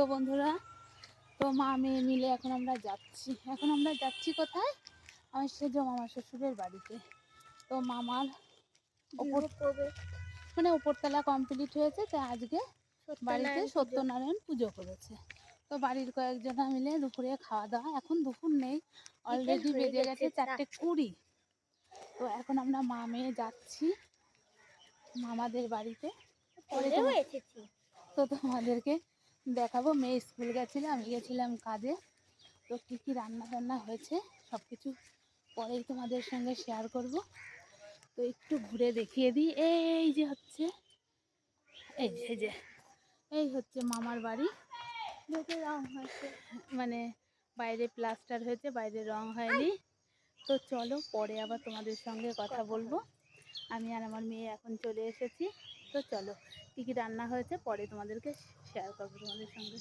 তো বন্ধুরা, তো মা মেয়ে মিলে এখন আমরা যাচ্ছি কোথায়? আমার সেজ মামার শ্বশুরের বাড়িতে। তো মামার মানে উপরতলা কমপ্লিট হয়েছে, তাই আজকে বাড়িতে সত্যনারায়ণ পুজো করেছে। তো বাড়ির কয়েকজনা মিলে দুপুরে খাওয়া দাওয়া, এখন দুপুর নেই, অলরেডি বেজে গেছে 4:20। তো এখন আমরা মা মেয়ে যাচ্ছি মামাদের বাড়িতে। তো তোমাদেরকে দেখাবো। মেয়ে স্কুল গেছিলো, আমি গেছিলাম কাজে। তো কী কী রান্না বান্না হয়েছে সব কিছু পরেই তোমাদের সঙ্গে শেয়ার করব। তো একটু ঘুরে দেখিয়ে দিই। এই যে হচ্ছে এই হচ্ছে মামার বাড়ি। রং হয়েছে, মানে বাইরে প্লাস্টার হয়েছে, বাইরে রং হয়নি। তো চলো পরে আবার তোমাদের সঙ্গে কথা বলবো। আমি আর আমার মেয়ে এখন চলে এসেছি। তো চলো কী কী রান্না হয়েছে পরে তোমাদেরকে শেয়ার করবো তোমাদের সঙ্গে।